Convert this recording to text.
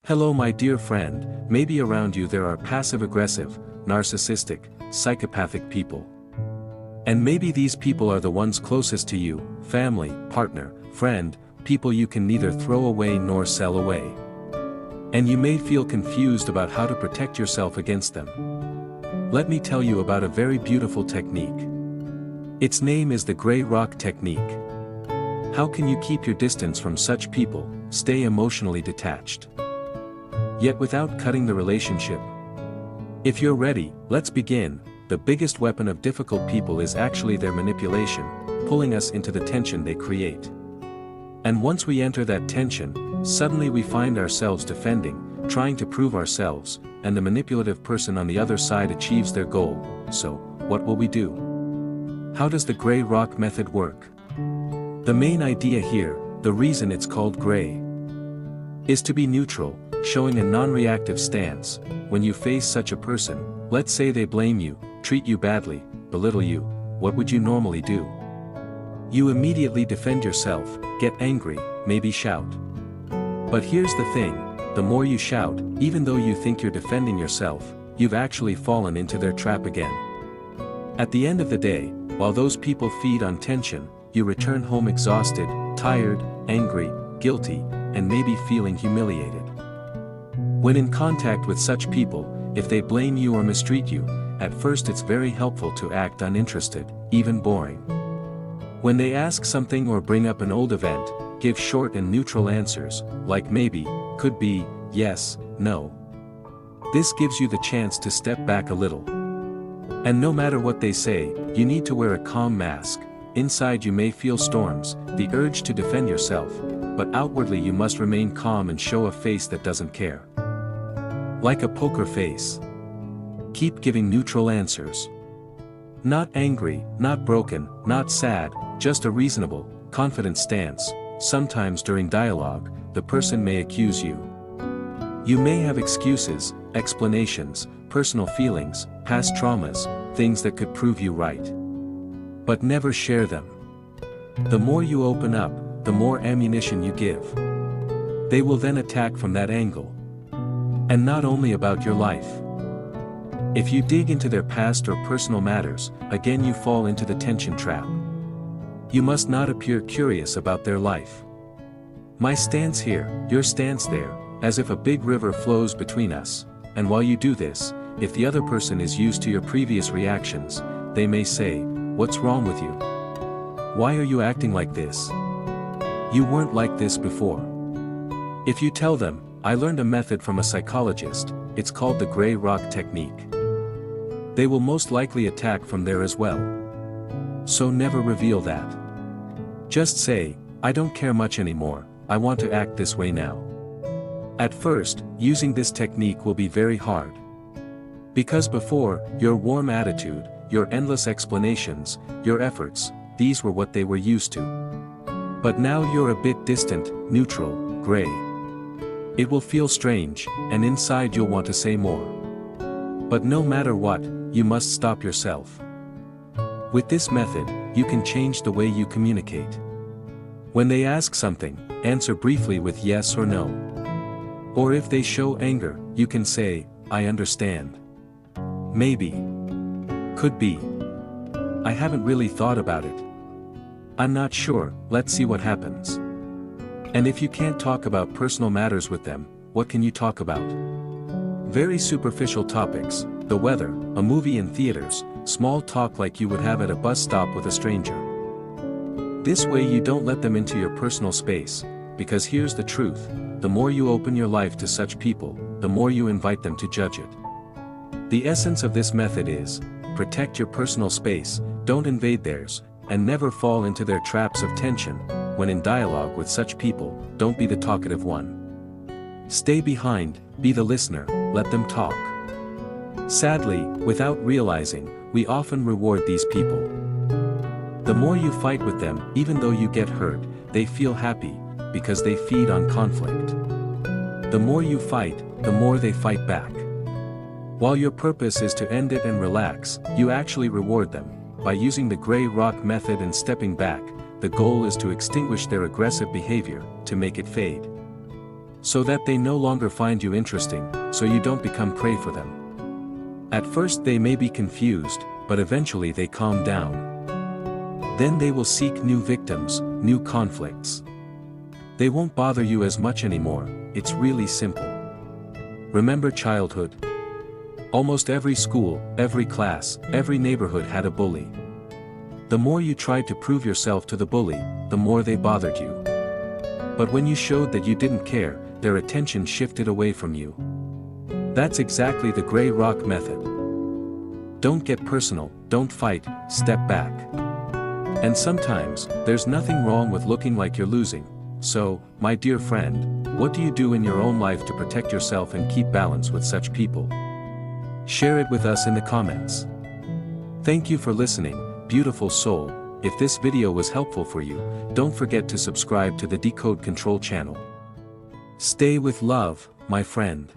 Hello my dear friend, maybe around you there are passive-aggressive, narcissistic, psychopathic people. And maybe these people are the ones closest to you, family, partner, friend, people you can neither throw away nor sell away. And you may feel confused about how to protect yourself against them. Let me tell you about a very beautiful technique. Its name is the gray rock technique. How can you keep your distance from such people, stay emotionally detached, yet without cutting the relationship? If you're ready, let's begin. The biggest weapon of difficult people is actually their manipulation, pulling us into the tension they create. And once we enter that tension, suddenly we find ourselves defending, trying to prove ourselves, and the manipulative person on the other side achieves their goal. So, what will we do? How does the gray rock method work? The main idea here, the reason it's called gray, is to be neutral, showing a non-reactive stance. When you face such a person, let's say they blame you, treat you badly, belittle you, what would you normally do? You immediately defend yourself, get angry, maybe shout. But here's the thing, the more you shout, even though you think you're defending yourself, you've actually fallen into their trap again. At the end of the day, while those people feed on tension, you return home exhausted, tired, angry, guilty, and maybe feeling humiliated. When in contact with such people, if they blame you or mistreat you, at first it's very helpful to act uninterested, even boring. When they ask something or bring up an old event, give short and neutral answers, like maybe, could be, yes, no. This gives you the chance to step back a little. And no matter what they say, you need to wear a calm mask. Inside you may feel storms, the urge to defend yourself, but outwardly you must remain calm and show a face that doesn't care. Like a poker face. Keep giving neutral answers. Not angry, not broken, not sad, just a reasonable, confident stance. Sometimes during dialogue, the person may accuse you. You may have excuses, explanations, personal feelings, past traumas, things that could prove you right. But never share them. The more you open up, the more ammunition you give. They will then attack from that angle. And not only about your life. If you dig into their past or personal matters, again you fall into the tension trap. You must not appear curious about their life. My stance here, your stance there, as if a big river flows between us, and while you do this, if the other person is used to your previous reactions, they may say, "What's wrong with you? Why are you acting like this? You weren't like this before." If you tell them, "I learned a method from a psychologist, it's called the gray rock technique," they will most likely attack from there as well. So never reveal that. Just say, "I don't care much anymore, I want to act this way now." At first, using this technique will be very hard. Because before, your warm attitude, your endless explanations, your efforts, these were what they were used to. But now you're a bit distant, neutral, gray. It will feel strange, and inside you'll want to say more. But no matter what, you must stop yourself. With this method, you can change the way you communicate. When they ask something, answer briefly with yes or no. Or if they show anger, you can say, "I understand. Maybe. Could be. I haven't really thought about it. I'm not sure, let's see what happens." And if you can't talk about personal matters with them, what can you talk about? Very superficial topics, the weather, a movie in theaters, small talk like you would have at a bus stop with a stranger. This way you don't let them into your personal space, because here's the truth, the more you open your life to such people, the more you invite them to judge it. The essence of this method is, protect your personal space, don't invade theirs, and never fall into their traps of tension. When in dialogue with such people, don't be the talkative one. Stay behind, be the listener, let them talk. Sadly, without realizing, we often reward these people. The more you fight with them, even though you get hurt, they feel happy, because they feed on conflict. The more you fight, the more they fight back. While your purpose is to end it and relax, you actually reward them. By using the gray rock method and stepping back, the goal is to extinguish their aggressive behavior, to make it fade. so that they no longer find you interesting, so you don't become prey for them. At first they may be confused, but eventually they calm down. Then they will seek new victims, new conflicts. They won't bother you as much anymore. It's really simple. Remember childhood? Almost every school, every class, every neighborhood had a bully. The more you tried to prove yourself to the bully, the more they bothered you. But when you showed that you didn't care, their attention shifted away from you. That's exactly the gray rock method. Don't get personal, don't fight, step back. And sometimes, there's nothing wrong with looking like you're losing. So, my dear friend, what do you do in your own life to protect yourself and keep balance with such people? Share it with us in the comments. Thank you for listening, beautiful soul. If this video was helpful for you, don't forget to subscribe to the Decode Control channel. Stay with love, my friend.